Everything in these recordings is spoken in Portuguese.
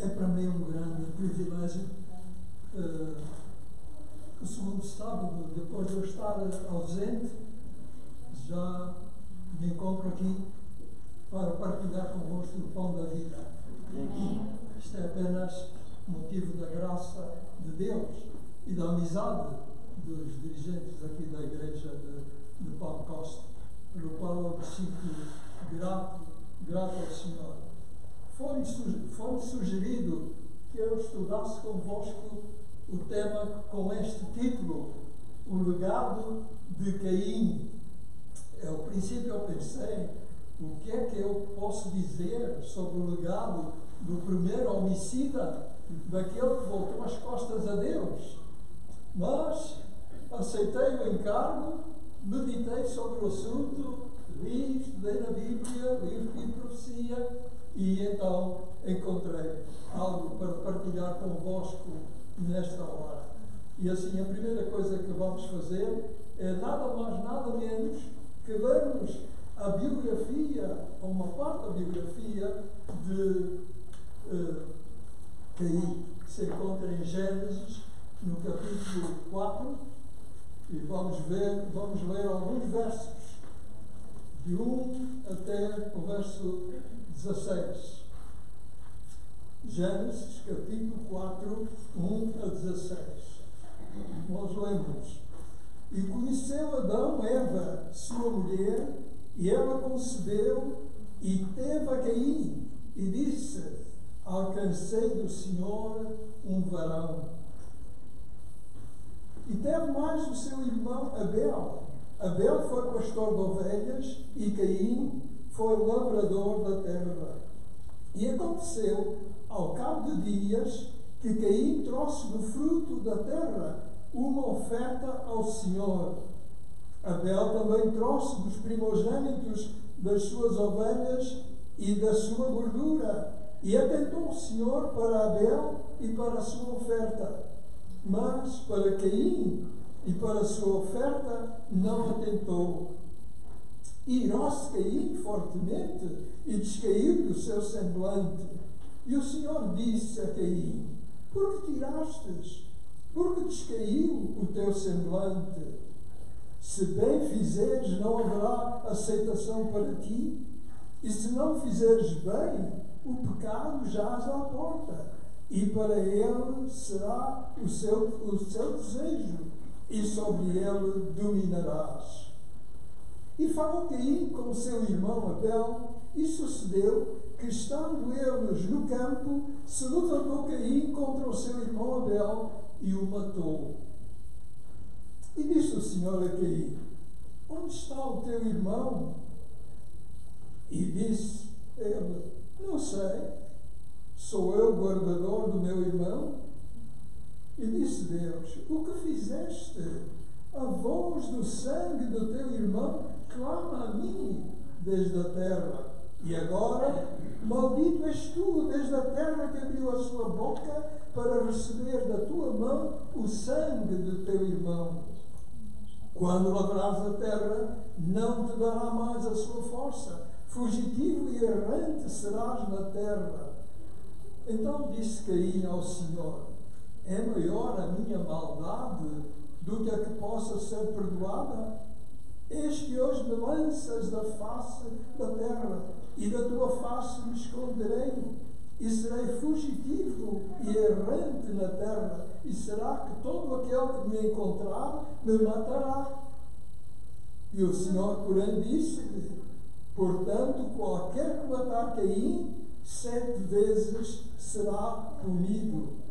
É para mim um grande privilégio o segundo sábado, depois de eu estar ausente, já me encontro aqui para partilhar convosco o pão da vida. Isto é apenas motivo da graça de Deus e da amizade dos dirigentes aqui da igreja de Paulo Costa, pelo qual eu me sinto grato ao Senhor. Foi-me sugerido que eu estudasse convosco o tema com este título, o legado de Caim. Ao princípio eu pensei, o que é que eu posso dizer sobre o legado do primeiro homicida, daquele que voltou as costas a Deus? Mas aceitei o encargo, meditei sobre o assunto, li, estudei na Bíblia, livro de profecia, e então encontrei algo para partilhar convosco nesta hora. E assim, a primeira coisa que vamos fazer é nada mais, nada menos que lermos a biografia, ou uma parte da biografia de Caim, que se encontra em Gênesis, no capítulo 4, e vamos ler alguns versos, de 1 até o verso 16. Gênesis, capítulo 4, 1 a 16. Nós lemos: E conheceu Adão Eva, sua mulher, e ela concebeu e teve a Caim, e disse: Alcancei do Senhor um varão. E teve mais o seu irmão Abel. Abel foi pastor de ovelhas e Caim foi lavrador da terra. E aconteceu, ao cabo de dias, que Caim trouxe do fruto da terra uma oferta ao Senhor. Abel também trouxe dos primogênitos das suas ovelhas e da sua gordura. E atentou o Senhor para Abel e para a sua oferta. Mas para Caim e para a sua oferta não atentou. Irou-se Caim fortemente e descaiu do seu semblante. E o Senhor disse a Caim: Por que tirastes? Por que descaiu o teu semblante? Se bem fizeres, não haverá aceitação para ti, e se não fizeres bem, o pecado jaz à porta, e para ele será o seu desejo, e sobre ele dominarás. E falou Caim com o seu irmão Abel, e sucedeu que, estando eles no campo, se levantou Caim contra o seu irmão Abel e o matou. E disse o Senhor a Caim: Onde está o teu irmão? E disse ele: Não sei, sou eu o guardador do meu irmão? E disse Deus: O que fizeste? A voz do sangue do teu irmão clama a mim desde a terra. E agora, maldito és tu desde a terra que abriu a sua boca para receber da tua mão o sangue do teu irmão. Quando lavrares a terra, não te dará mais a sua força. Fugitivo e errante serás na terra. Então disse Caim ao Senhor: É maior a minha maldade do que a que possa ser perdoada? Eis que hoje me lanças da face da terra, e da tua face me esconderei, e serei fugitivo e errante na terra, e será que todo aquele que me encontrar me matará? E o Senhor, porém, disse-lhe: Portanto, qualquer que matar Caim, 7 vezes será punido.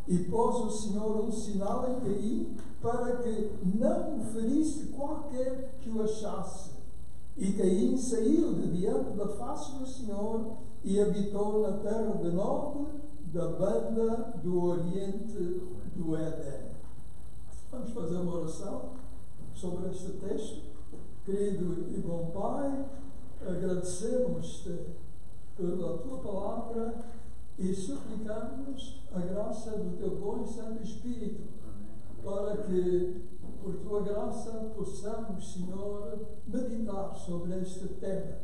E pôs o Senhor um sinal em Caim, para que não o ferisse qualquer que o achasse. E Caim saiu de diante da face do Senhor e habitou na terra de Nod, da banda do oriente do Éden. Vamos fazer uma oração sobre este texto. Querido e bom Pai, agradecemos-te pela tua palavra e suplicamos a graça do teu bom e santo Espírito, para que, por tua graça, possamos, Senhor, meditar sobre este tema.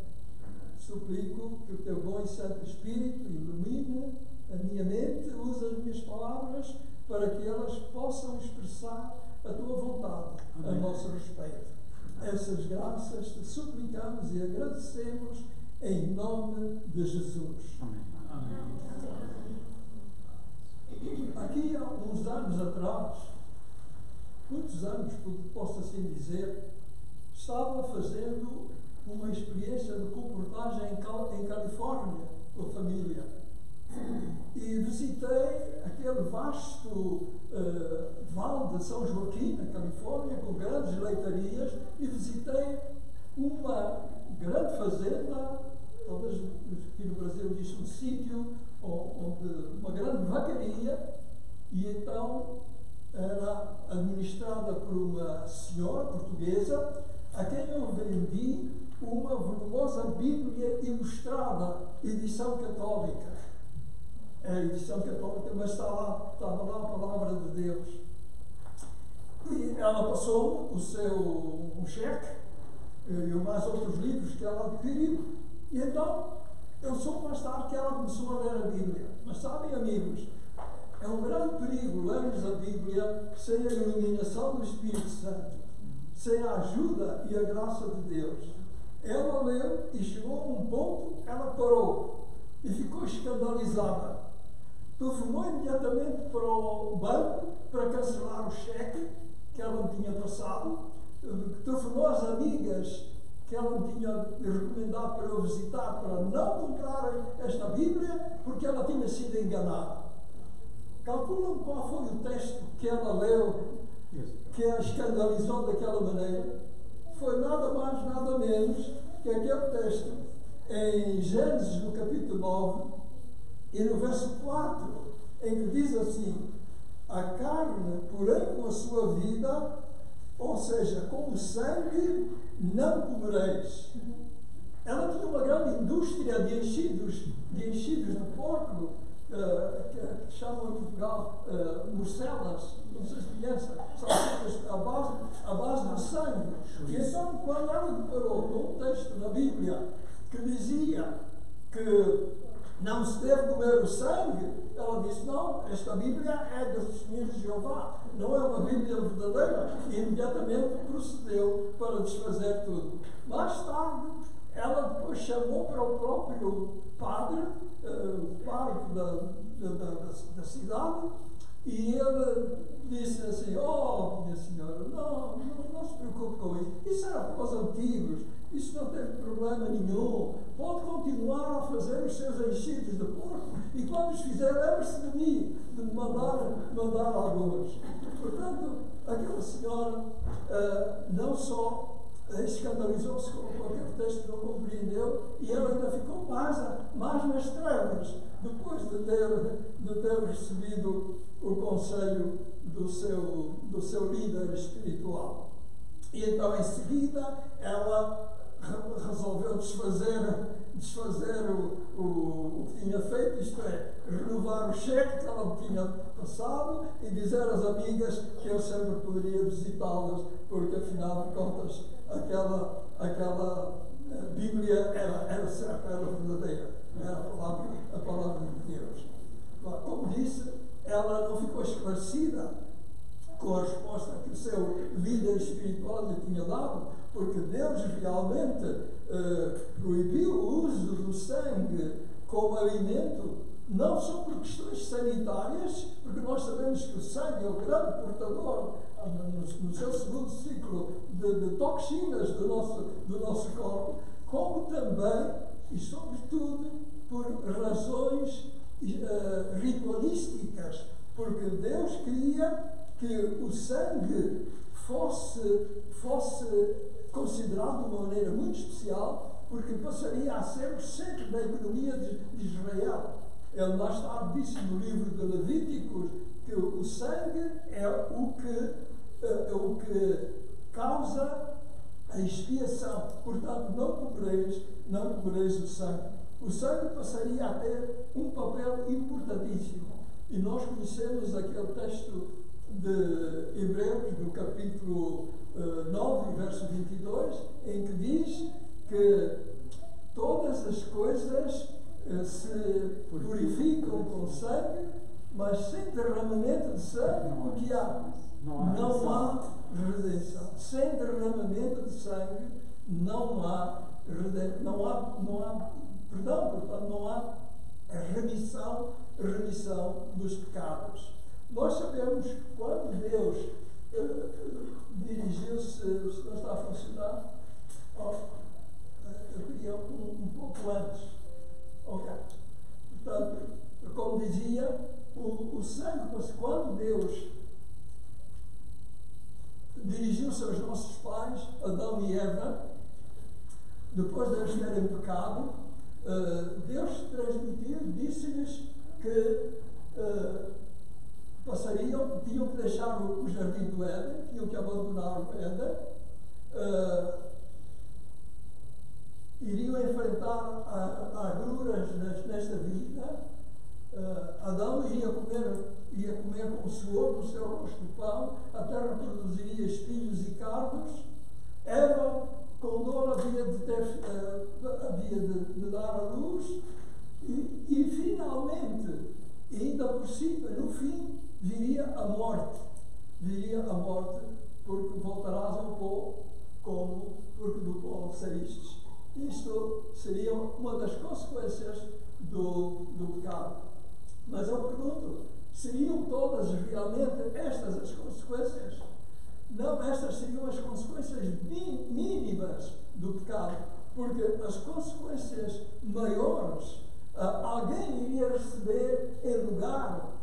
Suplico que o teu bom e santo Espírito ilumine A minha mente usa as minhas palavras para que elas possam expressar a tua vontade a nosso respeito. Essas graças te suplicamos e agradecemos em nome de Jesus. Amém. Aqui há uns anos atrás, muitos anos, posso assim dizer, estava fazendo uma experiência de comportagem em Califórnia com a família. E visitei aquele vasto vale de São Joaquim, na Califórnia, com grandes leitarias, e visitei uma grande fazenda, talvez aqui no Brasil diz um sítio, onde uma grande vacaria, e então era administrada por uma senhora portuguesa, a quem eu vendi uma volumosa Bíblia ilustrada, edição católica. É a edição católica, mas estava lá a palavra de Deus. E ela passou um cheque e mais outros livros que ela adquiriu. E então, eu soube mais tarde que ela começou a ler a Bíblia. Mas sabem, amigos, é um grande perigo lermos a Bíblia sem a iluminação do Espírito Santo, sem a ajuda e a graça de Deus. Ela leu e chegou a um ponto, ela parou e ficou escandalizada. Telefonou imediatamente para o banco para cancelar o cheque que ela me tinha passado. Telefonou às amigas que ela me tinha recomendado para eu visitar para não comprar esta Bíblia porque ela tinha sido enganada. Calculam qual foi o texto que ela leu que a escandalizou daquela maneira? Foi nada mais, nada menos que aquele texto em Gênesis, no capítulo 9, e no verso 4, em que diz assim: a carne, porém, com a sua vida, ou seja, com o sangue, não comereis. Ela tinha uma grande indústria de enchidos de porco, que chamam em Portugal morcelas, não sei se conhecem, são feitas à base do sangue. E então, quando ela deparou com um texto na Bíblia que dizia que não se deve comer o sangue, ela disse: não, esta Bíblia é dos testemunhos de Jeová, não é uma Bíblia verdadeira. E imediatamente procedeu para desfazer tudo. Mais tarde, ela depois chamou para o próprio padre, o pároco da cidade, e ele disse assim: oh, minha senhora, não se preocupe com isso. Isso era para os antigos, isso não teve problema nenhum. Pode continuar a fazer os seus enchidos de porco, e quando os fizer, lembre-se de mim, de me mandar alguns. Portanto, aquela senhora não só escandalizou-se com aquele texto que não compreendeu, e ela ainda ficou mais nas trevas, depois de ter recebido o conselho do seu líder espiritual. E então, em seguida, ela resolveu desfazer o que tinha feito, isto é, renovar o cheque que ela tinha passado e dizer às amigas que eu sempre poderia visitá-las, porque afinal de contas aquela Bíblia era certa, era verdadeira, era a palavra de Deus. Como disse, ela não ficou esclarecida com a resposta que o seu líder espiritual lhe tinha dado, porque Deus realmente proibiu o uso do sangue como alimento, não só por questões sanitárias, porque nós sabemos que o sangue é o grande portador, no seu segundo ciclo, de toxinas do nosso corpo, como também, e sobretudo, por razões ritualísticas, porque Deus queria que o sangue fosse considerado de uma maneira muito especial, porque passaria a ser o centro da economia de Israel. Ele mais tarde disse no livro de Levíticos que o sangue é o que causa a expiação. Portanto, não comereis o sangue. O sangue passaria a ter um papel importantíssimo. E nós conhecemos aquele texto de Hebreus, do capítulo 9, verso 22, em que diz que todas as coisas se purificam com sangue, mas sem derramamento de sangue, o que há? Não há redenção. Sem derramamento de sangue, não há perdão, portanto, não há remissão dos pecados. Nós sabemos que quando Deus dirigiu-se, se não está a funcionar, eu queria um pouco antes. Ok. Portanto, como dizia, o sangue, quando Deus dirigiu-se aos nossos pais, Adão e Eva, depois de eles terem pecado, Deus transmitiu, disse-lhes que tinham que deixar o jardim do Éden, tinham que abandonar o Éden, iriam enfrentar agruras nesta vida. Adão iria comer com o suor do seu rosto o pão, a terra produziria espinhos e cardos. Eva, com dor, havia de dar à luz, e finalmente, ainda por cima, no fim, viria a morte, porque voltarás ao pó, porque do pó saístes. Isto seria uma das consequências do pecado. Mas eu pergunto, seriam todas realmente estas as consequências? Não, estas seriam as consequências mínimas do pecado, porque as consequências maiores alguém iria receber em lugar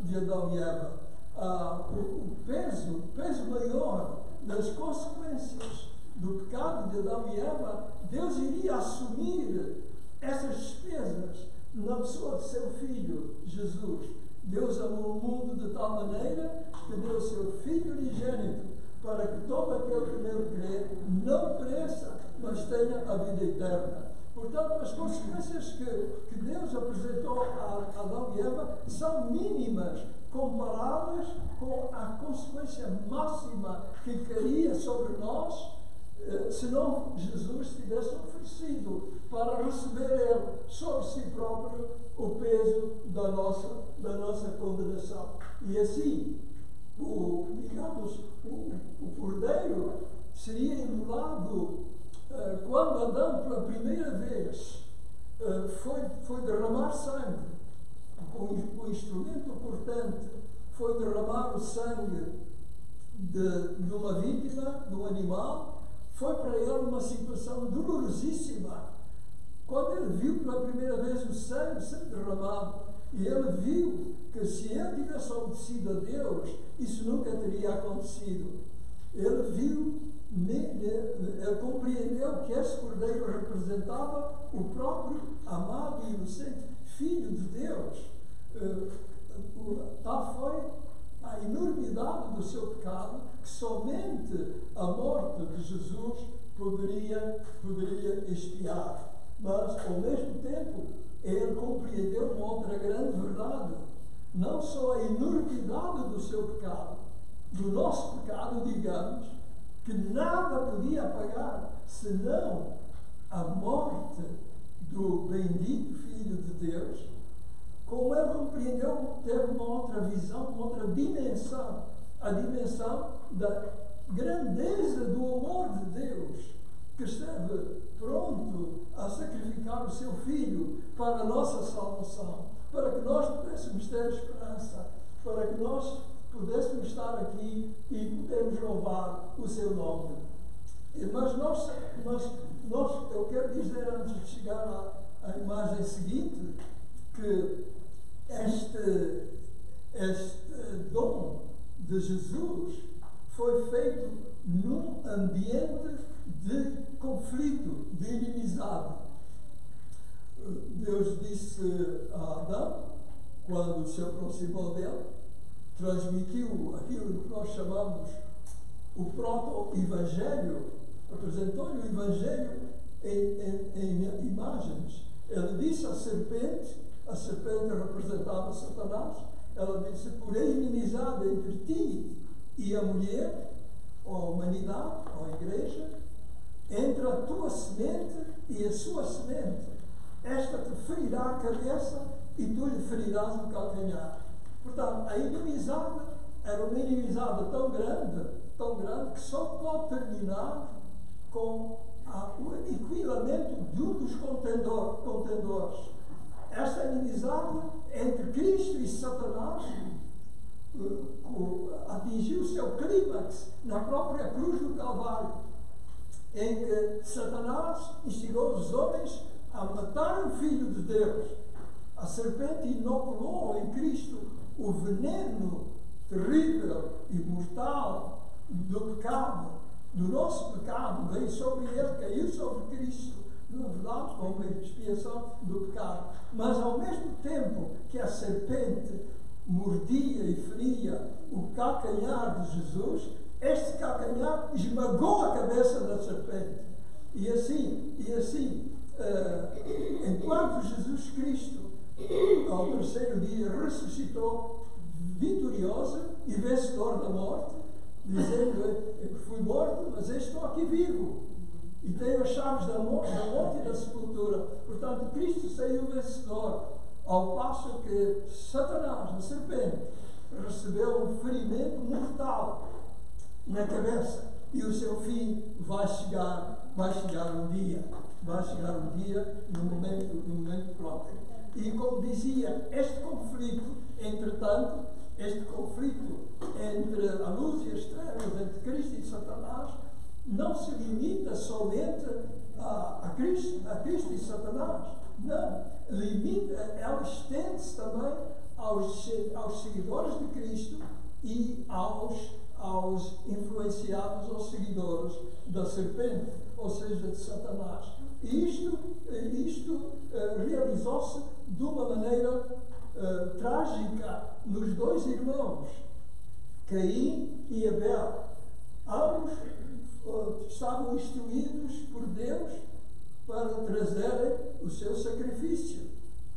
de Adão e Eva. O peso maior das consequências do pecado de Adão e Eva, Deus iria assumir essas despesas na pessoa de seu Filho, Jesus. Deus amou o mundo de tal maneira que deu o seu Filho unigênito, para que todo aquele que nele crê não pereça, mas tenha a vida eterna. Portanto, as consequências que Deus apresentou a Adão e Eva são mínimas, comparadas com a consequência máxima que cairia sobre nós, se não Jesus tivesse oferecido para receber Ele sobre si próprio o peso da nossa condenação. E assim, o cordeiro seria imolado quando Adão, pela primeira vez, foi derramar sangue, o instrumento cortante foi derramar o sangue de uma vítima, de um animal. Foi para ele uma situação dolorosíssima. Quando ele viu pela primeira vez o sangue sendo derramado, e ele viu que se ele tivesse obedecido a Deus, isso nunca teria acontecido. Ele compreendeu que esse cordeiro representava o próprio amado e inocente Filho de Deus. Tal foi a enormidade do seu pecado, que somente a morte de Jesus poderia expiar. Mas, ao mesmo tempo, ele compreendeu uma outra grande verdade. Não só a enormidade do seu pecado, do nosso pecado, digamos, que nada podia apagar, senão a morte do bendito Filho de Deus. Como ele compreendeu, teve uma outra visão, uma outra dimensão, a dimensão da grandeza do amor de Deus, que esteve pronto a sacrificar o seu Filho para a nossa salvação, para que nós pudéssemos ter esperança, para que nós pudéssemos estar aqui e podermos louvar o seu nome. Mas eu quero dizer, antes de chegar à imagem seguinte, que este dom de Jesus foi feito num ambiente de conflito, de inimizade. Deus disse a Adão, quando se aproximou dele, transmitiu aquilo que nós chamamos o proto-evangelho, apresentou-lhe o evangelho em imagens. Ele disse à serpente, a serpente representava Satanás, ela disse: porém inimizade entre ti e a mulher, ou a humanidade, ou a igreja, entre a tua semente e a sua semente. esta te ferirá a cabeça e tu lhe ferirás o calcanhar. Portanto, a inimizade era uma inimizade tão grande, que só pode terminar com o aniquilamento de um dos contendores. Esta inimizade entre Cristo e Satanás atingiu o seu clímax na própria cruz do Calvário, em que Satanás instigou os homens a matar o Filho de Deus. A serpente inoculou em Cristo o veneno terrível e mortal do pecado, do nosso pecado, veio sobre ele, caiu sobre Cristo, na verdade, como expiação do pecado. Mas ao mesmo tempo que a serpente mordia e feria o calcanhar de Jesus, este calcanhar esmagou a cabeça da serpente. E assim, enquanto Jesus Cristo, ao terceiro dia, ressuscitou vitorioso e vencedor da morte, dizendo que fui morto, mas estou aqui vivo. E tenho as chaves da morte e da sepultura. Portanto, Cristo saiu vencedor, ao passo que Satanás, a serpente, recebeu um ferimento mortal na cabeça. E o seu fim vai chegar um dia. Vai chegar um dia no momento próprio. E como dizia, este conflito, entretanto, este conflito entre a luz e as trevas, entre Cristo e Satanás, não se limita somente a Cristo e Satanás. Não. Ela estende-se também aos seguidores de Cristo e aos influenciados, aos seguidores da serpente, ou seja, de Satanás. E isto realizou-se de uma maneira trágica nos dois irmãos, Caim e Abel. Ambos estavam instruídos por Deus para trazerem o seu sacrifício,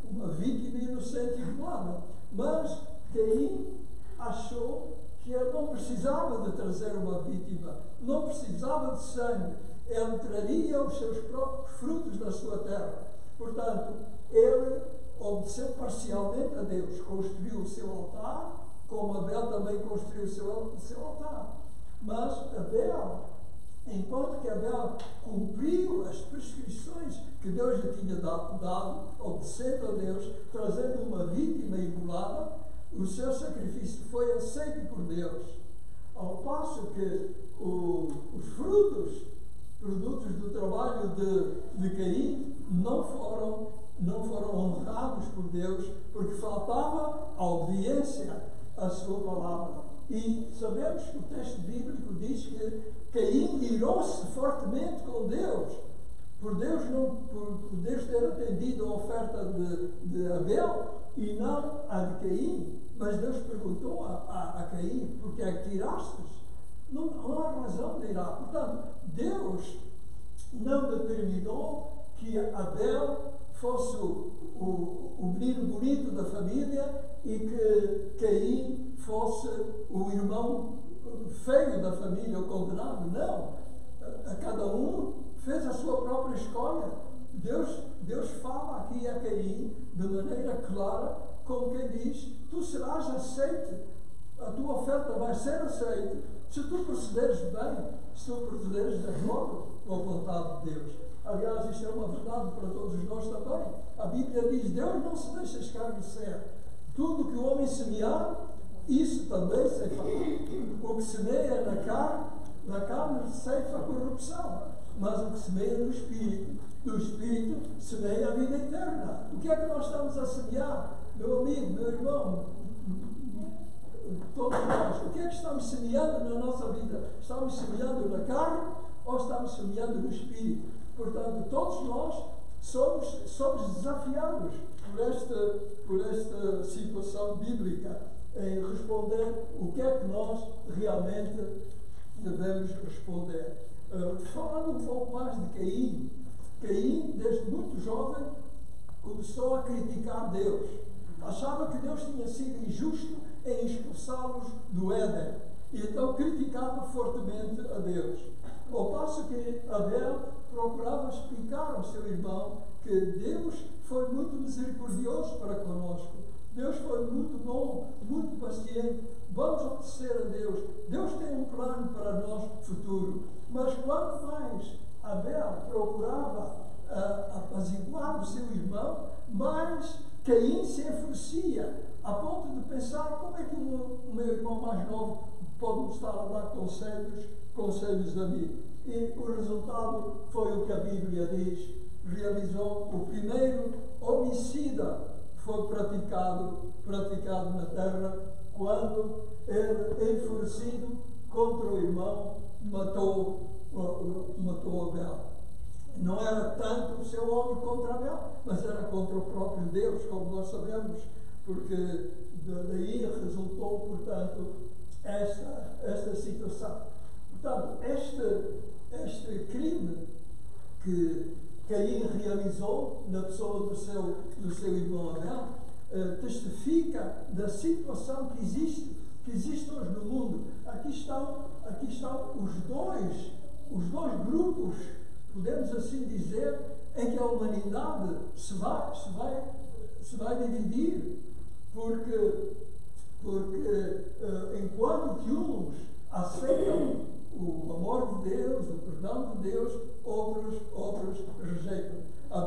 uma vítima inocente e imolada. Mas Caim achou que ele não precisava de trazer uma vítima, não precisava de sangue, ele traria os seus próprios frutos da sua terra. Portanto, ele obedeceu parcialmente a Deus, construiu o seu altar, como Abel também construiu o seu altar. Mas Abel, enquanto que Abel cumpriu as prescrições que Deus lhe tinha dado, obedecendo a Deus, trazendo uma vítima imolada, o seu sacrifício foi aceito por Deus. Ao passo que os produtos do trabalho de Caim não foram honrados por Deus, porque faltava a obediência à sua palavra. E sabemos que o texto bíblico diz que Caim irou-se fortemente com Deus, por Deus ter atendido a oferta de Abel e não a de Caim. Mas Deus perguntou a Caim: por que é que tirastes? Não há razão de irar. Portanto, Deus não determinou que Abel fosse o menino bonito da família e que Caim fosse o irmão feio da família, o condenado. Não. A cada um fez a sua própria escolha. Deus fala aqui a Caim de maneira clara, como quem diz: tu serás aceite, a tua oferta vai ser aceita se tu procederes bem, se tu procederes de acordo com a vontade de Deus. Aliás, isto é uma verdade para todos nós também. A Bíblia diz: Deus não se deixa escarnecer. Tudo que o homem semear, isso também ceifará. O que semeia na carne ceifa a corrupção, mas o que semeia no Espírito, do Espírito semeia a vida eterna. O que é que nós estamos a semear, meu amigo, meu irmão, todos nós? O que é que estamos semeando na nossa vida? Estamos semeando na carne ou estamos semeando no Espírito? Portanto, todos nós somos desafiados por esta situação bíblica em responder o que é que nós realmente devemos responder. Falando um pouco mais de Caim, desde muito jovem, começou a criticar Deus. Achava que Deus tinha sido injusto em expulsá-los do Éden. E então criticava fortemente a Deus. Ao passo que Abel procurava explicar ao seu irmão que Deus foi muito misericordioso para conosco. Deus foi muito bom, muito paciente. Vamos obedecer a Deus. Deus tem um plano para nós futuro. Mas quanto mais Abel procurava apaziguar o seu irmão, mais Caim se enfurecia, a ponto de pensar: como é que o meu irmão mais novo pode me estar a dar conselhos a mim? E o resultado foi o que a Bíblia diz. Realizou o primeiro homicida que foi praticado na terra, quando ele, enfurecido contra o irmão, matou Abel. Não era tanto o seu ódio contra Abel, mas era contra o próprio Deus, como nós sabemos, porque daí resultou, portanto, esta situação. Portanto, este crime que Caim realizou na pessoa do seu irmão Abel testifica da situação que existe hoje no mundo. Aqui estão os dois grupos, podemos assim dizer, em que a humanidade se vai dividir, porque enquanto que uns aceitam o amor de Deus, o perdão de Deus, outros rejeitam. A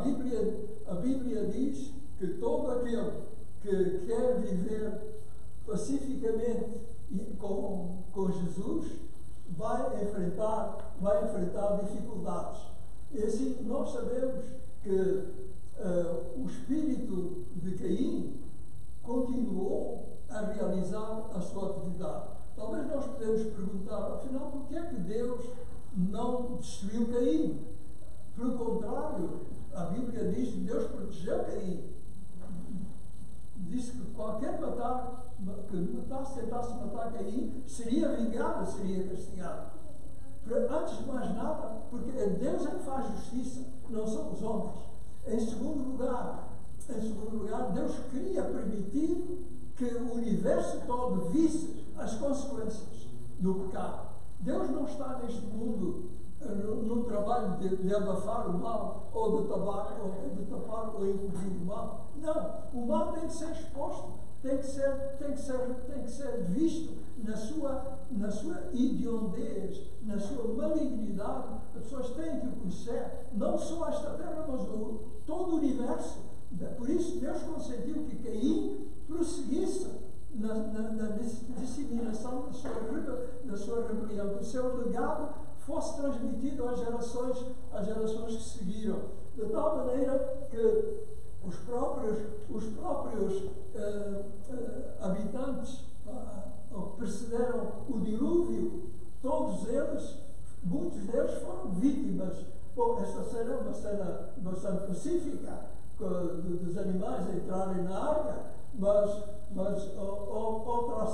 Bíblia diz que todo aquele que quer viver pacificamente com Jesus vai enfrentar dificuldades. E assim nós sabemos que o espírito de Caim continuou a realizar a sua atividade. Talvez nós podemos perguntar: afinal, por que é que Deus não destruiu Caim? Pelo contrário, a Bíblia diz que Deus protegeu Caim. Diz que qualquer tentasse matar Caim, seria vingado, seria castigado. Antes de mais nada, porque é Deus que faz justiça, não são os homens. Em segundo lugar, Deus queria permitir que o universo todo visse as consequências do pecado. Deus não está neste mundo num trabalho de abafar o mal, ou de tapar ou encobrir o mal. Não, o mal tem que ser exposto, tem que ser visto na sua hediondez, na sua malignidade. As pessoas têm que o conhecer, não só esta terra, mas todo o universo. Por isso Deus consentiu que Caim prosseguisse na disseminação da sua rebelião, que o seu legado fosse transmitido às gerações que seguiram, de tal maneira que os próprios habitantes que precederam o dilúvio, muitos deles foram vítimas. Bom, esta cena é uma cena bastante pacífica, dos animais entrarem na arca, mas outra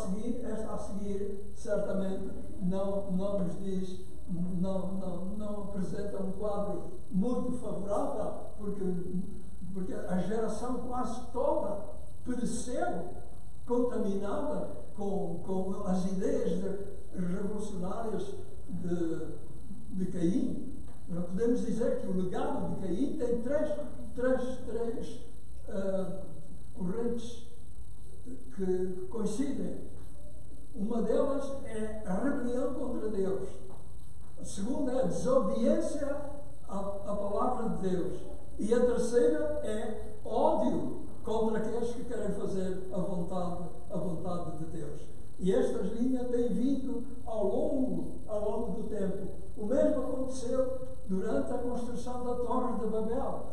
esta a seguir certamente não nos diz, não apresenta um quadro muito favorável, porque a geração quase toda pereceu, contaminada com as ideias revolucionárias de Caim. Nós podemos dizer que o legado de Caim tem três correntes que coincidem. Uma delas é a rebelião contra Deus. A segunda é a desobediência à palavra de Deus. E a terceira é ódio contra aqueles que querem fazer a vontade de Deus. E estas linhas têm vindo ao longo do tempo. O mesmo aconteceu durante a construção da Torre de Babel.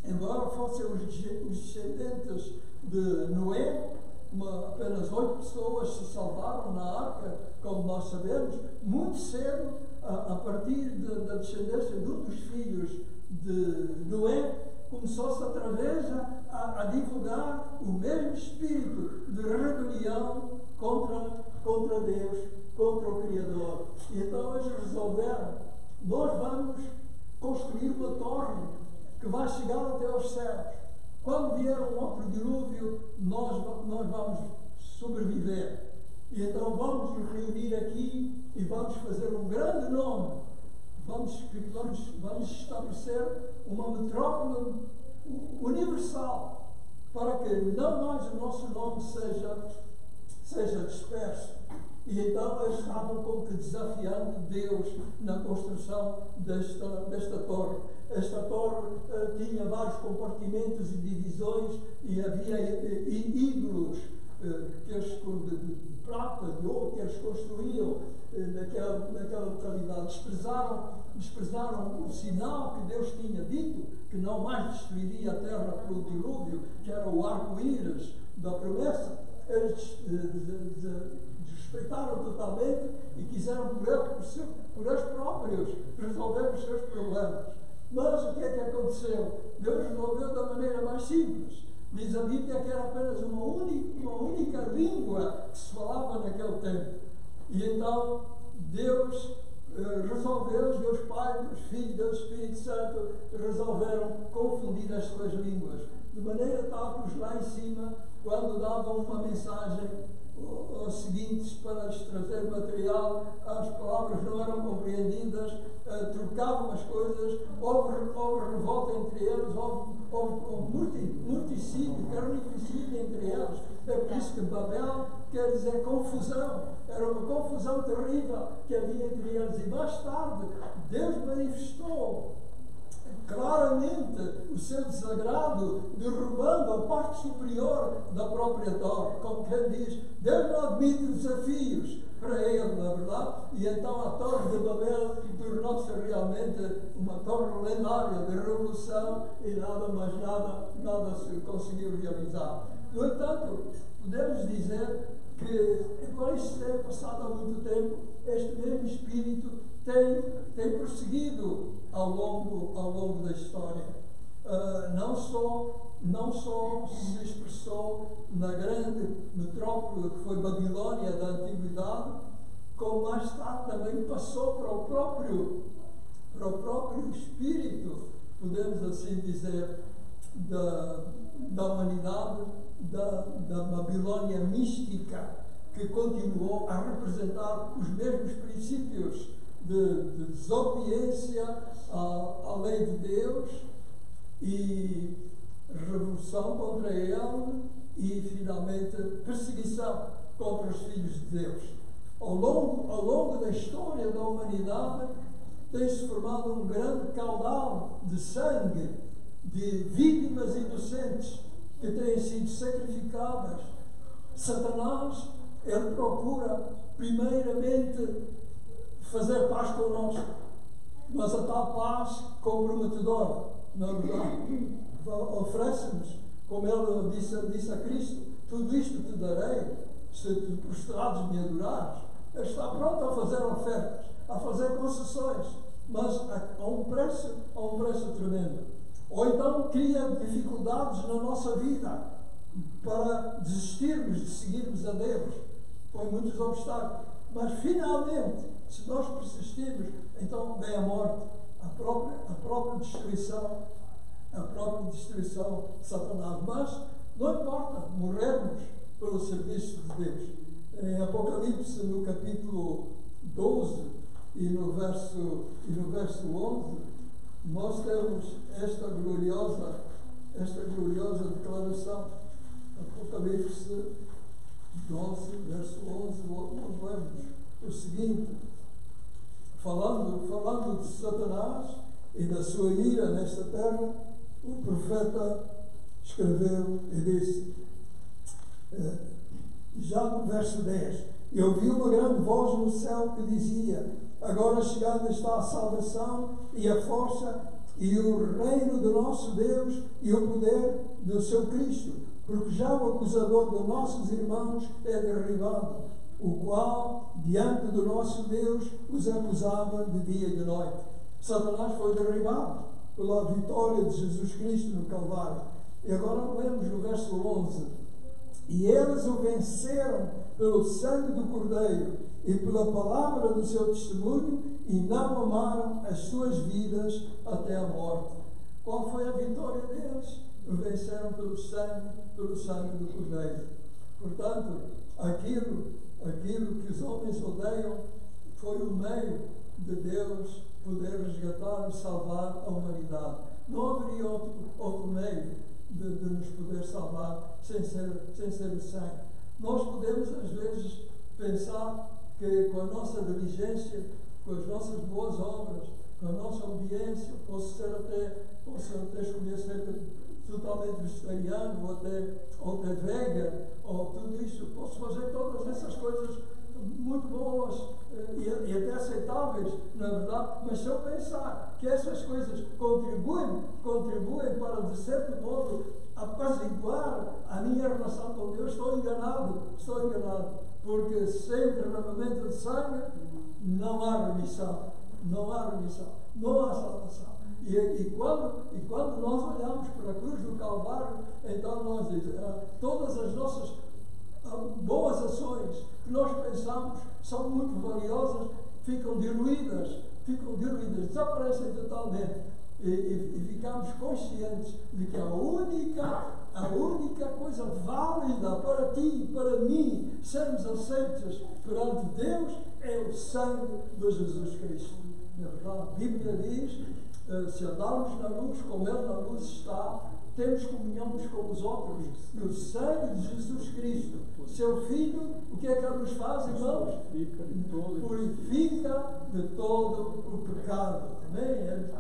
Embora fossem os descendentes de Noé, apenas 8 pessoas se salvaram na arca, como nós sabemos. Muito cedo, a partir da descendência de um dos filhos de Noé, começou-se outra vez a divulgar o mesmo espírito de rebelião contra Deus, contra o Criador. E então eles resolveram: nós vamos construir uma torre que vai chegar até aos céus. Quando vier um outro dilúvio, nós vamos sobreviver. E então vamos nos reunir aqui e vamos fazer um grande nome. Vamos estabelecer uma metrópole universal, para que não mais o nosso nome seja disperso. E então eles estavam como que desafiando Deus na construção desta torre. Esta torre tinha vários compartimentos e divisões, e havia ídolos de prata, de ouro, que eles construíam naquela localidade. Desprezaram o sinal que Deus tinha dito, que não mais destruiria a terra pelo dilúvio, que era o arco-íris da promessa. Eles desrespeitaram totalmente e quiseram por eles próprios resolver os seus problemas. Mas o que é que aconteceu? Deus resolveu da maneira mais simples. Diz a Bíblia que era apenas uma única língua que se falava naquele tempo. E então Deus resolveu, Deus Pai, Deus Filho, Deus Espírito Santo, resolveram confundir as suas línguas. De maneira tal que os lá em cima, quando davam uma mensagem aos seguintes para lhes trazer material, as palavras não eram compreendidas, trocavam as coisas, houve revolta entre eles, houve morticídio, carnificídio entre eles. É por isso que Babel quer dizer confusão. Era uma confusão terrível que havia entre eles. E mais tarde, Deus manifestou claramente o seu desagrado, derrubando a parte superior da própria torre. Como quem diz, Deus não admite desafios para ele, na verdade. E então a torre de Babel tornou-se realmente uma torre lendária de revolução e nada se conseguiu realizar. No entanto, podemos dizer que, embora isto tenha passado há muito tempo, este mesmo espírito tem prosseguido ao longo da história. Não só se expressou na grande metrópole que foi Babilônia da Antiguidade, como mais tarde também passou para o próprio espírito, podemos assim dizer, da humanidade, da Babilônia mística, que continuou a representar os mesmos princípios de desobediência à lei de Deus e revolução contra ele e, finalmente, perseguição contra os filhos de Deus. Ao longo da história da humanidade tem-se formado um grande caudal de sangue, de vítimas inocentes que têm sido sacrificadas. Satanás, ele procura primeiramente fazer paz connosco, mas a tal paz comprometedora, na verdade, oferece-nos, como ele disse a Cristo, tudo isto te darei, se te prostrados me adorares. Ele está pronto a fazer ofertas, a fazer concessões, mas a um preço tremendo. Ou então cria dificuldades na nossa vida para desistirmos de seguirmos a Deus. Põe muitos obstáculos. Mas finalmente, se nós persistirmos, então vem a morte, a própria destruição de Satanás. Mas não importa morrermos pelo serviço de Deus. Em Apocalipse, no capítulo 12 e no verso 11, nós temos esta gloriosa declaração. Apocalipse 12, verso 11, nós lemos o seguinte: falando de Satanás e da sua ira nesta terra, o profeta escreveu e disse, já no verso 10, eu ouvi uma grande voz no céu que dizia, agora chegada está a salvação e a força e o reino do nosso Deus e o poder do seu Cristo, porque já o acusador dos nossos irmãos é derribado, o qual, diante do nosso Deus, os acusava de dia e de noite. Satanás foi derribado pela vitória de Jesus Cristo no Calvário. E agora lemos no verso 11. E eles o venceram pelo sangue do Cordeiro e pela palavra do seu testemunho e não amaram as suas vidas até a morte. Qual foi a vitória deles? O venceram pelo sangue do Cordeiro. Portanto, aquilo que os homens odeiam foi o meio de Deus poder resgatar e salvar a humanidade. Não haveria outro meio de nos poder salvar sem ser o sangue. Nós podemos, às vezes, pensar que com a nossa diligência, com as nossas boas obras, com a nossa obediência, posso até escolher ser totalmente vegetariano, ou até vegan, ou tudo isso. Posso fazer todas essas coisas muito boas e até aceitáveis, na verdade, mas se eu pensar que essas coisas contribuem para, de certo modo, apaziguar a minha relação com Deus, estou enganado, porque sem derramamento de sangue não há remissão, não há salvação. E quando nós olhamos para a cruz do Calvário, então nós dizemos, todas as nossas boas ações que nós pensamos são muito valiosas, ficam diluídas, desaparecem totalmente. E ficamos conscientes de que a única coisa válida para ti e para mim sermos aceitos perante Deus é o sangue de Jesus Cristo. Na verdade, a Bíblia diz, se andarmos na luz, como Ele na luz está, temos comunhão uns com os outros. E o sangue de Jesus Cristo, seu Filho, o que é que Ele nos faz, irmãos? Purifica de todo o pecado. Amém? Ele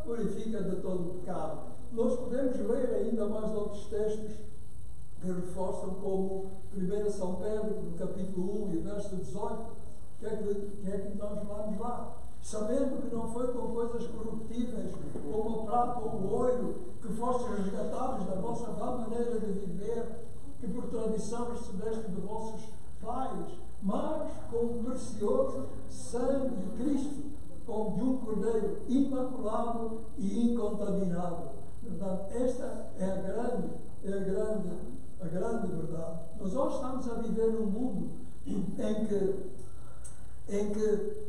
purifica de todo o pecado. Nós podemos ler ainda mais outros textos que reforçam, como 1 São Pedro, no capítulo 1 e verso 18. O que é que nós vamos lá? Sabendo que não foi com coisas corruptíveis, como o prata ou o ouro, que fostes resgatados da vossa vã maneira de viver, que por tradição recebeste de vossos pais, mas com o precioso sangue de Cristo, como de um cordeiro imaculado e incontaminado. Portanto, esta é a grande verdade. Nós hoje estamos a viver num mundo em que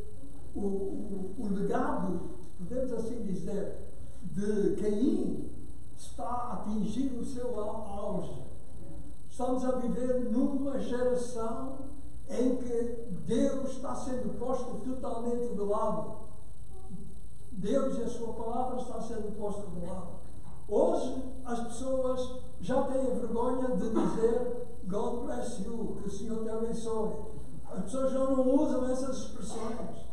o legado, podemos assim dizer, de Caim está a atingir o seu auge. Estamos a viver numa geração em que Deus está sendo posto totalmente de lado. Deus e a sua palavra está sendo posto de lado. Hoje as pessoas já têm vergonha de dizer God bless you, que o Senhor te abençoe. As pessoas já não usam essas expressões.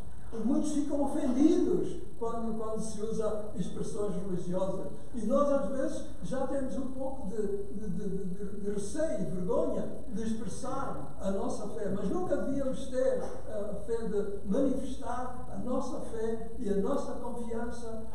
Muitos ficam ofendidos quando se usa expressões religiosas. E nós, às vezes, já temos um pouco de receio, vergonha de expressar a nossa fé. Mas nunca devíamos ter a fé de manifestar a nossa fé e a nossa confiança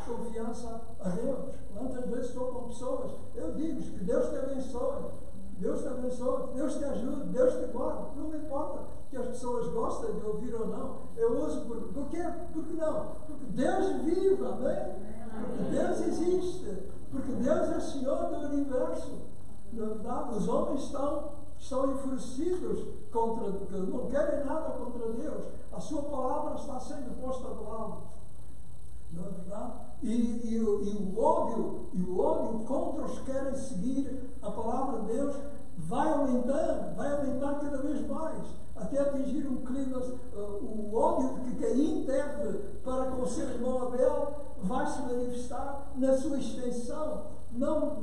a Deus. Quantas vezes estou com pessoas, eu digo que Deus te abençoe. Deus te abençoe, Deus te ajude, Deus te guarde. Não me importa que as pessoas gostem de ouvir ou não. Eu uso por quê? Porque não? Porque Deus vive, amém? Porque Deus existe. Porque Deus é Senhor do universo. Na verdade, os homens estão enfurecidos não querem nada contra Deus. A sua palavra está sendo posta de lado. Não é verdade? E o ódio contra os que querem seguir a palavra de Deus vai aumentar cada vez mais, até atingir um clima. O ódio que Caim teve para com o seu irmão Abel vai se manifestar na sua extensão, não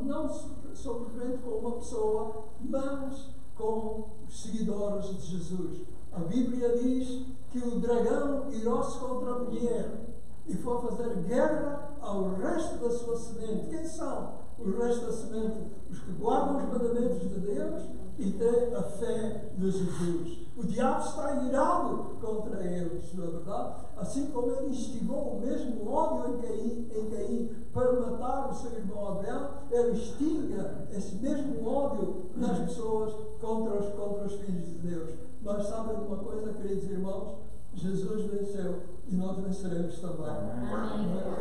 simplesmente com uma pessoa, mas com os seguidores de Jesus. A Bíblia diz que o dragão irá-se contra a mulher e for fazer guerra ao resto da sua semente. Quem são o resto da semente? Os que guardam os mandamentos de Deus e têm a fé de Jesus. O diabo está irado contra eles, não é verdade? Assim como ele instigou o mesmo ódio em Caim para matar o seu irmão Abel, ele instiga esse mesmo ódio nas pessoas contra os filhos de Deus. Mas sabem de uma coisa, queridos irmãos? Jesus venceu e nós venceremos também.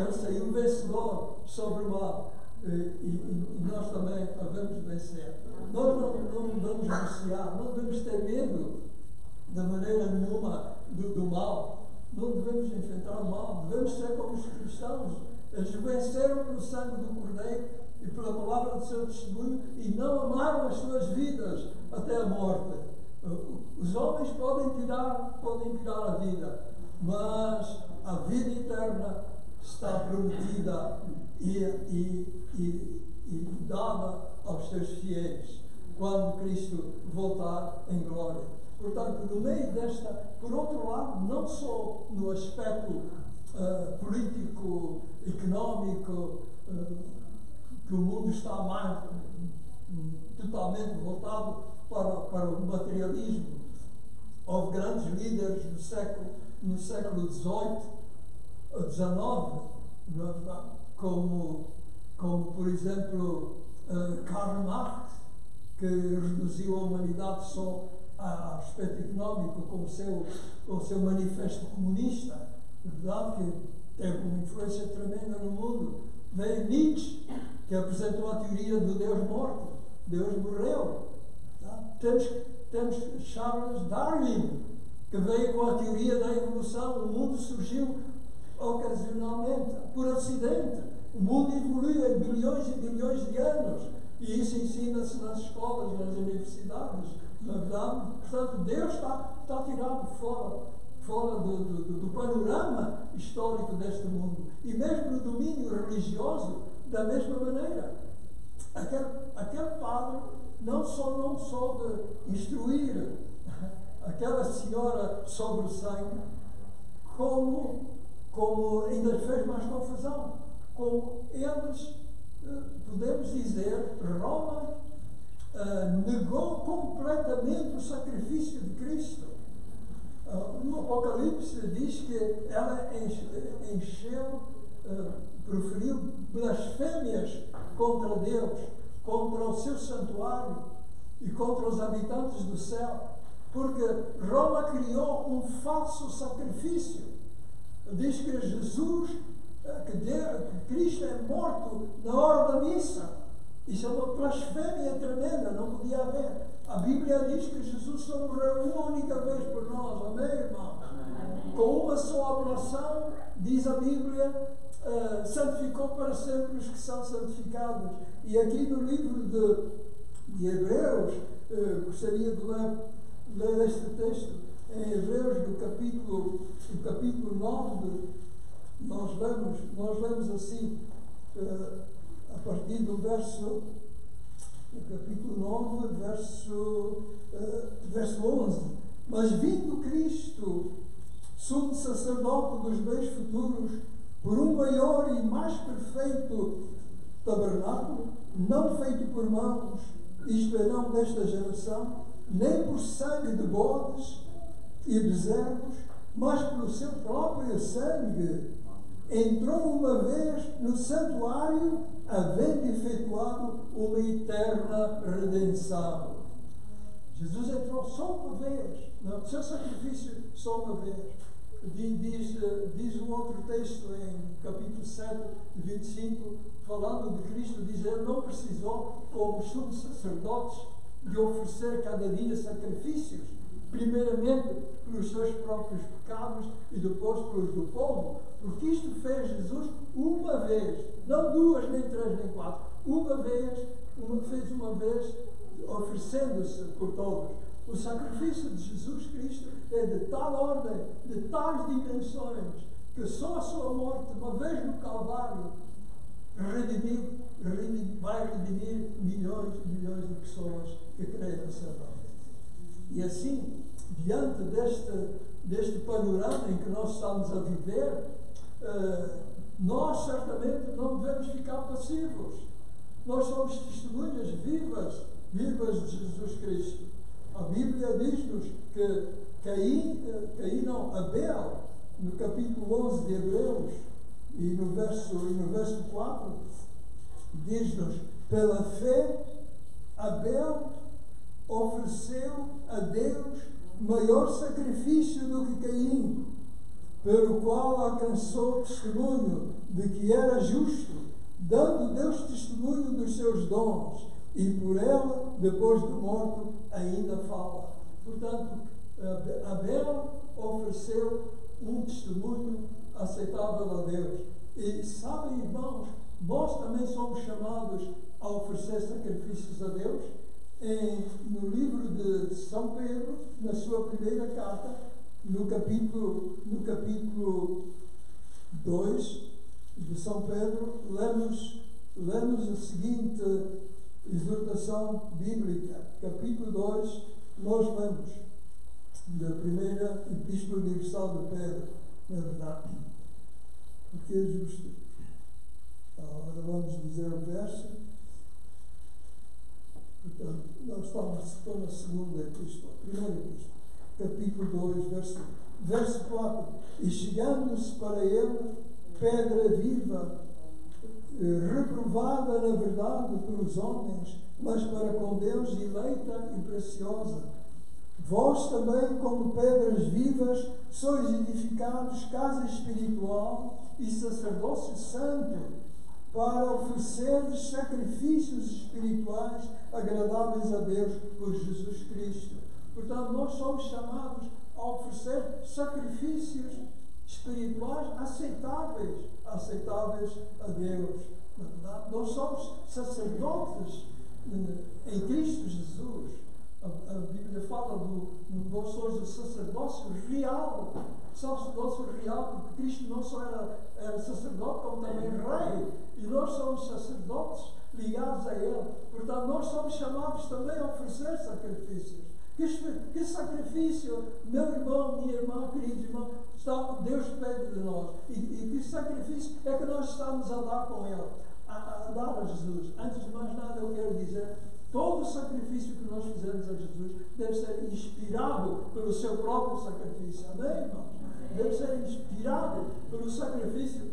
Ele saiu vencedor sobre o mal e nós também devemos vencer. Nós não devemos recear, não devemos ter medo de maneira nenhuma do mal. Não devemos enfrentar o mal. Devemos ser como os cristãos. Eles venceram pelo sangue do Cordeiro e pela palavra do seu testemunho e não amaram as suas vidas até a morte. Os homens podem tirar a vida, mas a vida eterna está prometida e dada aos seus fiéis quando Cristo voltar em glória. Portanto, no meio desta, por outro lado, não só no aspecto político, económico, que o mundo está mais totalmente voltado para o materialismo. Houve grandes líderes no século XVIII, XIX, como por exemplo Karl Marx, que reduziu a humanidade só a aspecto económico com o seu manifesto comunista, verdade, que teve uma influência tremenda no mundo. Veio Nietzsche, que apresentou a teoria do Deus morto, Deus morreu. Tá? Temos Charles Darwin, que veio com a teoria da evolução. O mundo surgiu ocasionalmente, por acidente. O mundo evoluiu em bilhões e bilhões de anos. E isso ensina-se nas escolas, nas universidades, na verdade. Portanto, Deus está tirado fora do panorama histórico deste mundo. E mesmo no domínio religioso, da mesma maneira. Aquele padre não só de instruir aquela senhora sobre o sangue, como ainda fez mais confusão. Como eles, podemos dizer, Roma negou completamente o sacrifício de Cristo. No Apocalipse diz que ela proferiu blasfémias contra Deus, contra o seu santuário e contra os habitantes do céu, porque Roma criou um falso sacrifício. Diz que Jesus, que Cristo é morto na hora da missa. Isso é uma blasfémia tremenda, não podia haver. A Bíblia diz que Jesus só morreu uma única vez por nós, amém, irmão? Com uma só ablação, diz a Bíblia, santificou para sempre os que são santificados. E aqui no livro de Hebreus, gostaria de ler este texto, em Hebreus, no capítulo 9, nós lemos assim, a partir do verso, no capítulo 9, verso 11. Mas vindo Cristo, sumo sacerdote dos bens futuros, por um maior e mais perfeito tabernáculo, não feito por mãos, isto é, não desta geração, nem por sangue de bodes e bezerros, mas pelo seu próprio sangue, entrou uma vez no santuário, havendo efetuado uma eterna redenção. Jesus entrou só uma vez, no seu sacrifício só uma vez. Diz um outro texto em capítulo 7, 25, falando de Cristo, diz: ele não precisou, como os sumos sacerdotes, de oferecer cada dia sacrifícios, primeiramente pelos seus próprios pecados e depois pelos do povo, porque isto fez Jesus uma vez, não duas, nem três, nem quatro, fez uma vez, oferecendo-se por todos. O sacrifício de Jesus Cristo é de tal ordem, de tais dimensões, que só a sua morte, uma vez no Calvário, vai redimir milhões e milhões de pessoas que creem no seu nome. E assim, diante deste panorama em que nós estamos a viver, nós certamente não devemos ficar passivos. Nós somos testemunhas vivas de Jesus Cristo. A Bíblia diz-nos que Abel, no capítulo 11 de Hebreus, e no verso 4, diz-nos: pela fé, Abel ofereceu a Deus maior sacrifício do que Caim, pelo qual alcançou testemunho de que era justo, dando Deus testemunho dos seus dons, e por ela, depois de morto, ainda fala. Portanto, Abel ofereceu um testemunho aceitável a Deus. E sabem, irmãos, nós também somos chamados a oferecer sacrifícios a Deus. No livro de São Pedro, na sua primeira carta, no capítulo 2, de São Pedro, lemos a seguinte exortação bíblica, capítulo 2, nós lemos da primeira Epístola Universal de Pedro, na verdade, porque é justo. Agora vamos dizer o verso. Portanto, nós estou na segunda epístola, primeira epístola, capítulo 2, verso 4. E chegando-se para ele, pedra viva, reprovada na verdade pelos homens, mas para com Deus eleita e preciosa. Vós também, como pedras vivas, sois edificados casa espiritual e sacerdócio santo, para oferecer sacrifícios espirituais agradáveis a Deus por Jesus Cristo. Portanto, nós somos chamados a oferecer sacrifícios espirituais aceitáveis a Deus. Nós somos sacerdotes em Cristo Jesus. A Bíblia fala vós sois o sacerdócio real. Sacerdócio real, porque Cristo não só era sacerdote, como também rei. E nós somos sacerdotes ligados a Ele. Portanto, nós somos chamados também a oferecer sacrifícios. Que sacrifício, meu irmão, minha irmã, querido irmão, Deus pede de nós. E que sacrifício é que nós estamos a dar com Ele? A dar a Jesus. Antes de mais nada, eu quero dizer, todo o sacrifício que nós fizemos a Jesus deve ser inspirado pelo seu próprio sacrifício. Amém, irmãos? Deve ser inspirado pelo sacrifício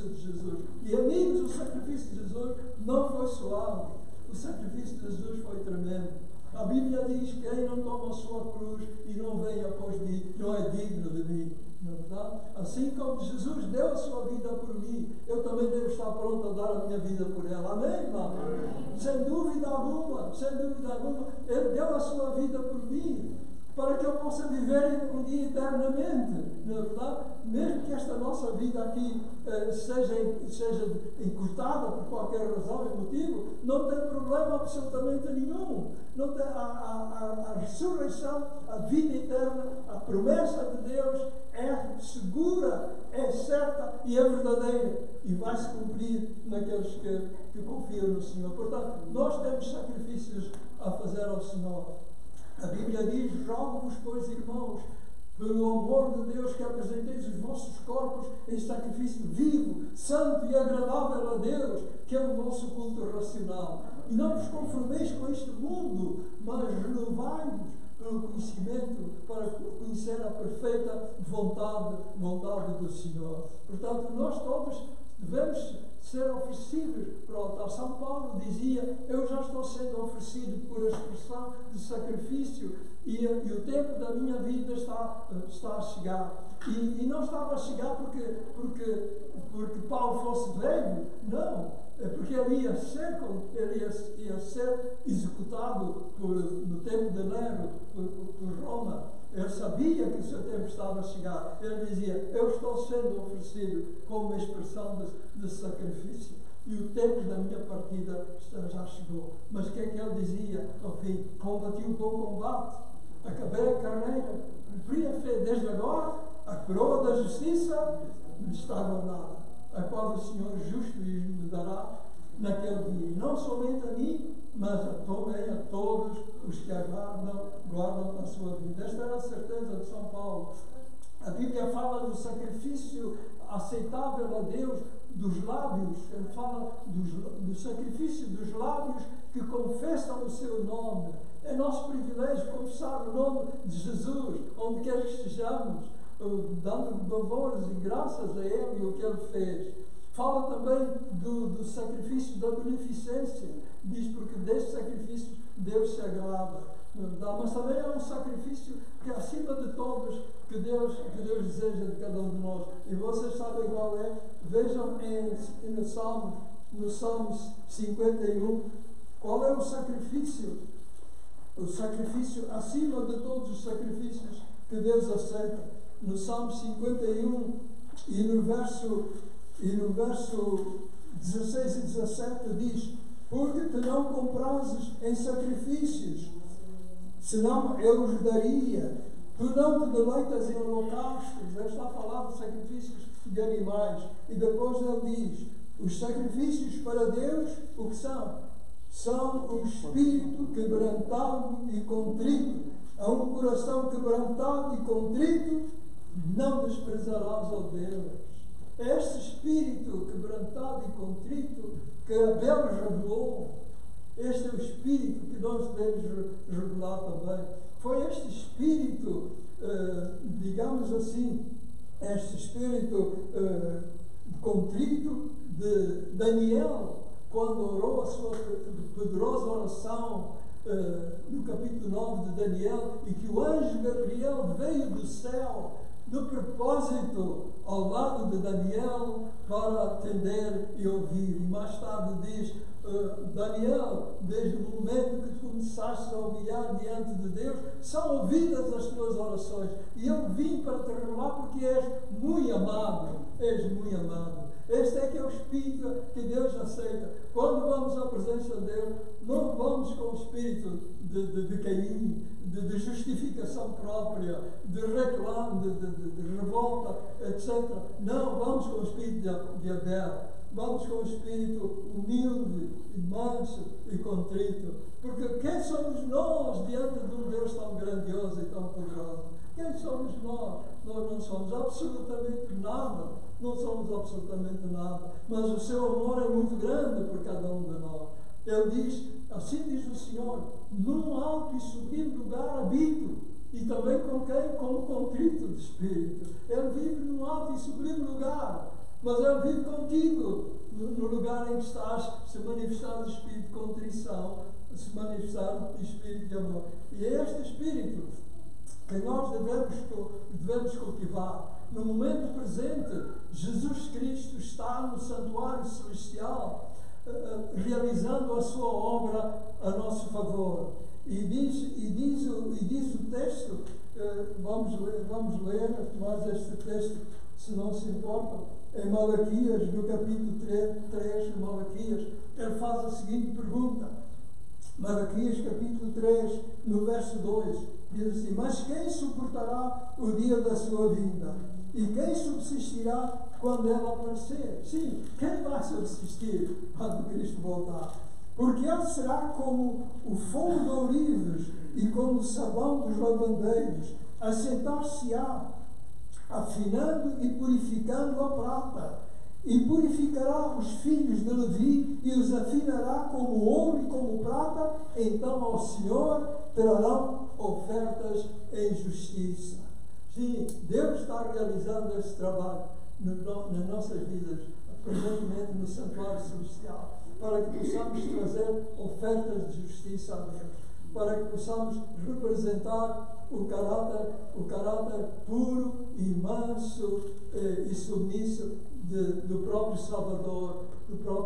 de Jesus. E amigos, o sacrifício de Jesus não foi suave. O sacrifício de Jesus foi tremendo. A Bíblia diz que quem não toma a sua cruz e não vem após mim, não é digno de mim. Não é verdade? Assim como Jesus deu a sua vida por mim, eu também devo estar pronto a dar a minha vida por ela. Amém, irmão? Sem dúvida alguma, Ele deu a sua vida por mim, para que eu possa viver um dia eternamente. Não é verdade? Mesmo que esta nossa vida aqui seja encurtada por qualquer razão e motivo, não tem problema absolutamente nenhum. Não tem, a ressurreição, a vida eterna, a promessa de Deus é segura, é certa e é verdadeira. E vai se cumprir naqueles que confiam no Senhor. Portanto, nós temos sacrifícios a fazer ao Senhor. A Bíblia diz: rogo-vos, pois, irmãos, pelo amor de Deus, que apresenteis os vossos corpos em sacrifício vivo, santo e agradável a Deus, que é o vosso culto racional. E não vos conformeis com este mundo, mas renovai-vos pelo conhecimento, para conhecer a perfeita vontade do Senhor. Portanto, nós todos devemos ser oferecidos para o altar. São Paulo dizia: eu já estou sendo oferecido por expressão de sacrifício e o tempo da minha vida está a chegar. E não estava a chegar porque Paulo fosse velho, não. É porque ele ia ser executado no tempo de Nero, por Roma. Ele sabia que o seu tempo estava a chegar. Ele dizia: eu estou sendo oferecido como uma expressão de sacrifício. E o tempo da minha partida já chegou. Mas o que é que ele dizia? Ao fim: combati o bom combate, acabei a carreira, cumpri a fé. Desde agora, a coroa da justiça me está guardada, a qual o Senhor justo me dará naquele dia. E não somente a mim, mas também a todos os que guardam a sua vida. Esta era a certeza de São Paulo. A Bíblia fala do sacrifício aceitável a Deus dos lábios. Ele fala do sacrifício dos lábios que confessam o seu nome. É nosso privilégio confessar o nome de Jesus, onde quer que estejamos, dando louvores e graças a Ele e o que Ele fez. Fala também do sacrifício da beneficência. Diz: porque deste sacrifício Deus se agrada. Mas também é um sacrifício que, acima de todos, que Deus deseja de cada um de nós. E vocês sabem qual é? Vejam no Salmo 51, qual é o sacrifício? O sacrifício acima de todos os sacrifícios que Deus aceita. No Salmo 51 e no verso 16 e 17 diz: porque te não comprases em sacrifícios, senão eu os daria. Tu não te deleitas em holocaustos. Ele está a falar de sacrifícios de animais. E depois ele diz, os sacrifícios para Deus, o que são? São um espírito quebrantado e contrito. A um coração quebrantado e contrito, não desprezarás, ó Deus. É este espírito quebrantado e contrito que Abel revelou. Este é o espírito que nós devemos revelar também. Foi este espírito, digamos assim, este espírito contrito de Daniel, quando orou a sua poderosa oração no capítulo 9 de Daniel, e que o anjo Gabriel veio do céu de propósito ao lado de Daniel para atender e ouvir. E mais tarde diz, Daniel, desde o momento que tu começaste a humilhar diante de Deus, são ouvidas as tuas orações. E eu vim para te revelar porque és muito amado. És muito amado. Este é que é o espírito que Deus aceita. Quando vamos à presença de Deus, não vamos com o espírito de Caim, de justificação própria, de reclamo, de revolta, etc. Não, vamos com o espírito de Abel. Vamos com o espírito humilde, e manso e contrito. Porque quem somos nós diante de um Deus tão grandioso e tão poderoso? Quem somos nós? Nós não somos absolutamente nada. Não somos absolutamente nada. Mas o seu amor é muito grande por cada um de nós. Ele diz, assim diz o Senhor, num alto e sublime lugar habito. E também com quem? Com o contrito de espírito. Ele vive num alto e sublime lugar. Mas Ele vive contigo, no lugar em que estás, se manifestar o espírito de contrição, se manifestar o espírito de amor. E é este espírito que nós devemos cultivar. No momento presente, Jesus Cristo está no santuário celestial, realizando a sua obra a nosso favor. E diz o texto, vamos ler mais este texto, se não se importam, em Malaquias, no capítulo 3 de Malaquias, ele faz a seguinte pergunta. Malaquias, capítulo 3, no verso 2, diz assim, mas quem suportará o dia da sua vinda? E quem subsistirá quando ela aparecer? Sim, quem vai subsistir quando Cristo voltar? Porque ele será como o fogo de ourives e como o sabão dos lavandeiros, assentar-se-á, afinando e purificando a prata, e purificará os filhos de Levi e os afinará como ouro e como prata, então ao Senhor trarão ofertas em justiça. Sim, Deus está realizando esse trabalho nas nossas vidas, presentemente no santuário celestial, para que possamos trazer ofertas de justiça a Deus, para que possamos representar o caráter puro e manso e submisso do próprio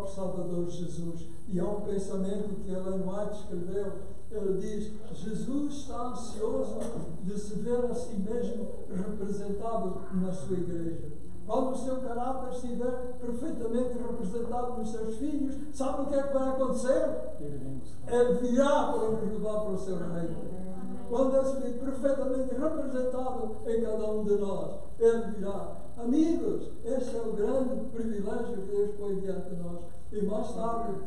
Salvador Jesus. E há um pensamento que Ellen White escreveu. Ele diz, Jesus está ansioso de se ver a si mesmo representado na sua igreja. Quando o seu caráter estiver perfeitamente representado nos seus filhos, sabe o que é que vai acontecer? Ele virá para nos levar para o seu reino. Quando ele estiver perfeitamente representado em cada um de nós, ele virá. Amigos, este é o grande privilégio que Deus põe diante de nós. E mais tarde,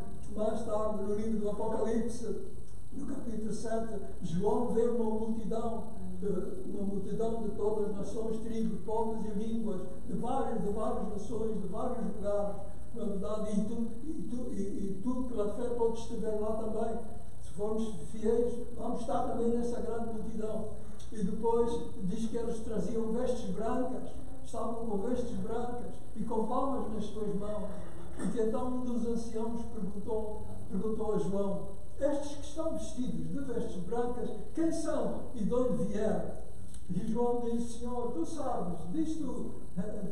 no livro do Apocalipse, no capítulo 7, João vê uma multidão de todas as nações, tribos, povos e línguas, de várias nações, de vários lugares, na verdade, e tu pela fé podes estiver lá também. Se formos fiéis, vamos estar também nessa grande multidão. E depois diz que eles traziam vestes brancas, estavam com vestes brancas e com palmas nas suas mãos. E que então um dos anciãos perguntou a João, estes que estão vestidos de vestes brancas, quem são e de onde vieram? E João disse, Senhor, tu sabes, diz tu.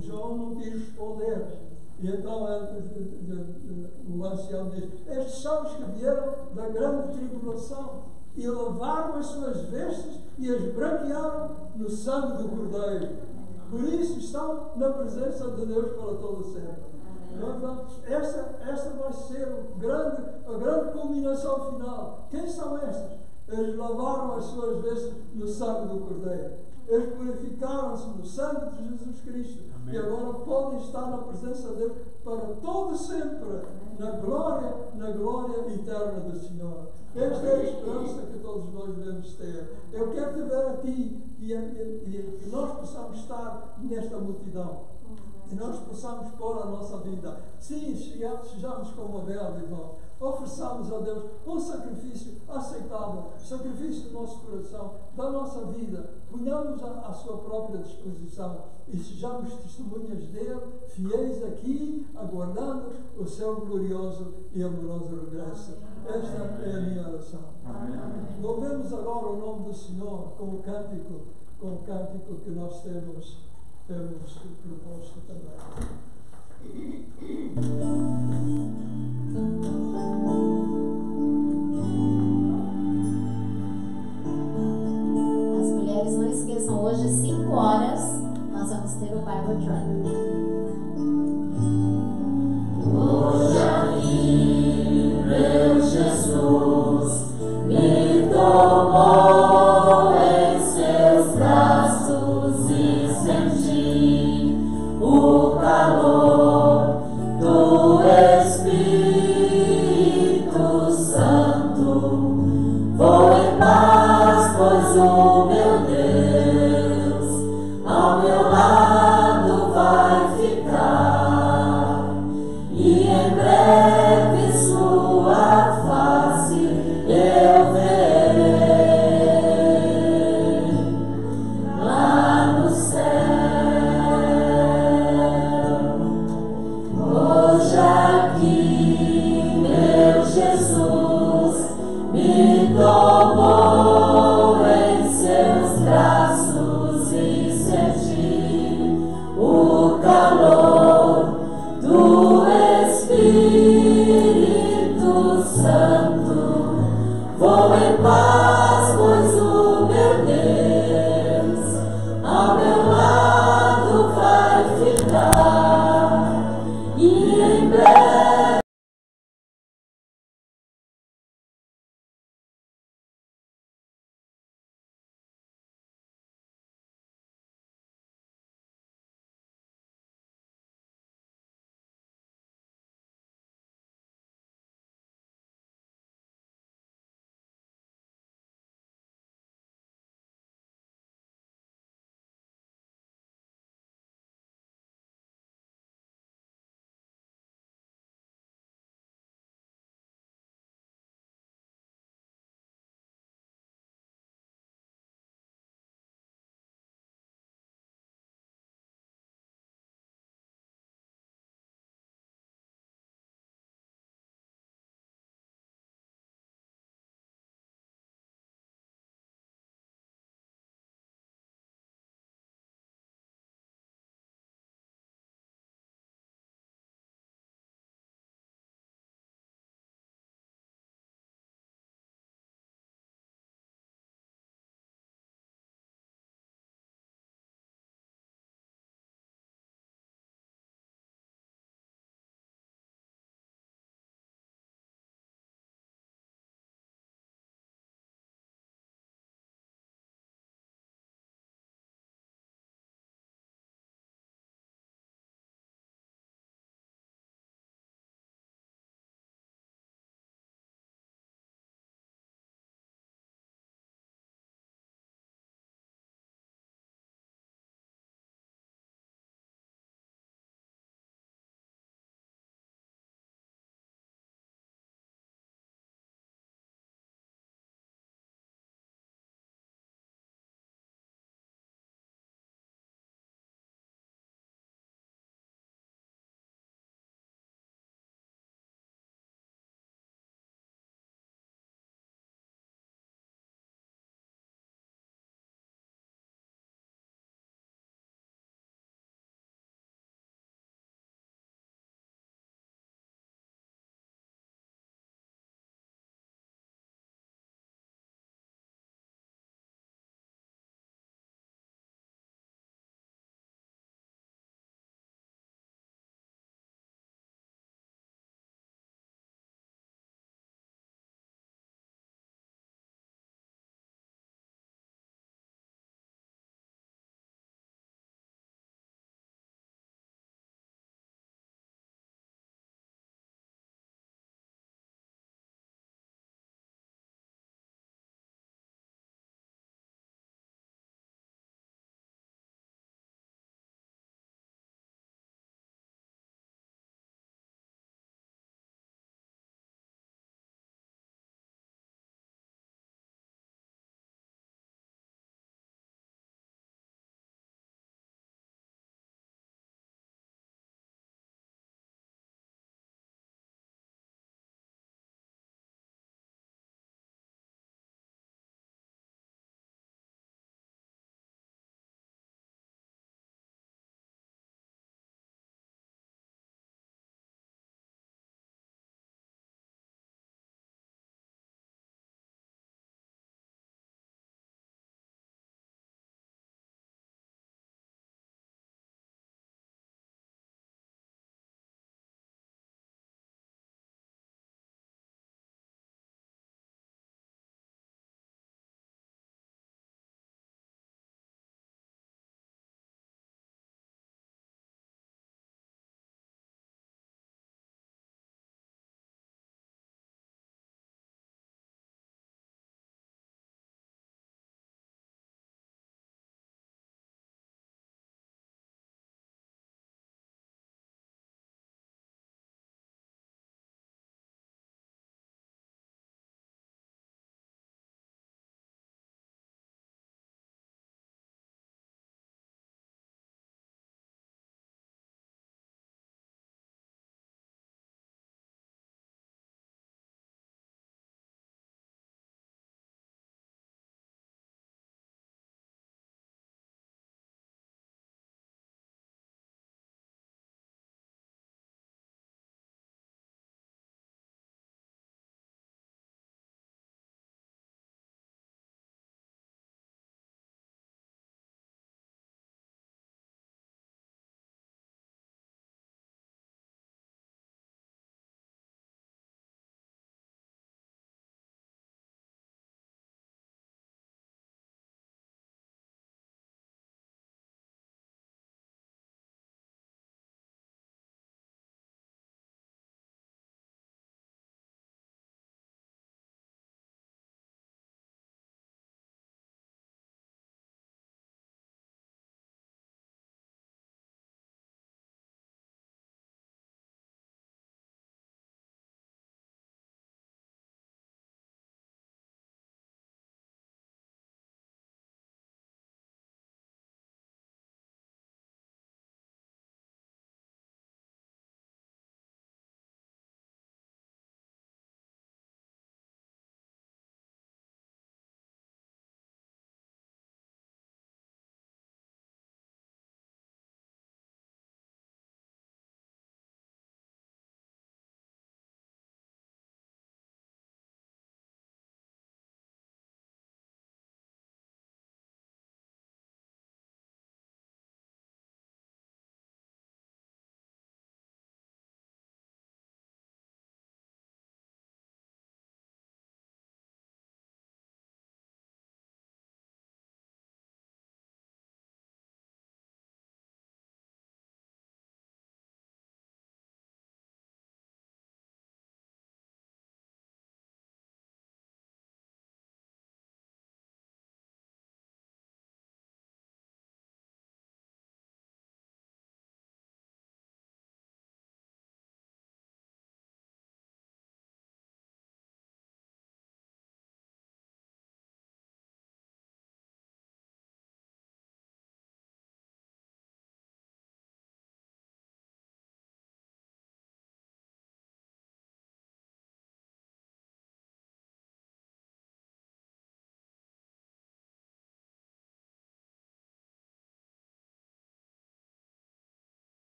João não quis responder. E então o ancião diz, estes são os que vieram da grande tribulação e lavaram as suas vestes e as branquearam no sangue do Cordeiro. Por isso estão na presença de Deus para todo o sempre. Então, esta vai ser a grande culminação final. Quem são estas? Eles lavaram as suas vestes no sangue do Cordeiro. eles purificaram-se no sangue de Jesus Cristo. Amém. E agora podem estar na presença de Deus para todo sempre, na glória eterna do Senhor. Esta é a esperança que todos nós devemos ter. Eu quero te ver a ti e que nós possamos estar nesta multidão. E nós possamos pôr a nossa vida. Sim, sejamos como Abel, irmão. Ofereçamos a Deus um sacrifício aceitável, sacrifício do nosso coração, da nossa vida. Ponhamos à sua própria disposição e sejamos testemunhas dele, fiéis aqui, aguardando o seu glorioso e amoroso regresso. Esta é a minha oração. Louvemos agora o nome do Senhor com o cântico que nós temos proposto também. As mulheres não esqueçam, hoje às 5 horas nós vamos ter o Bible Drive. Hoje aqui, meu Jesus me tomou em seus braços e senti o calor do Espírito Santo. Vou em paz, pois o meu Deus ao meu lado vai ficar, e em breve sua face eu verei lá no céu. Hoje aqui, meu Jesus me tomou em seus braços e senti o calor do Espírito Santo. Vou em paz.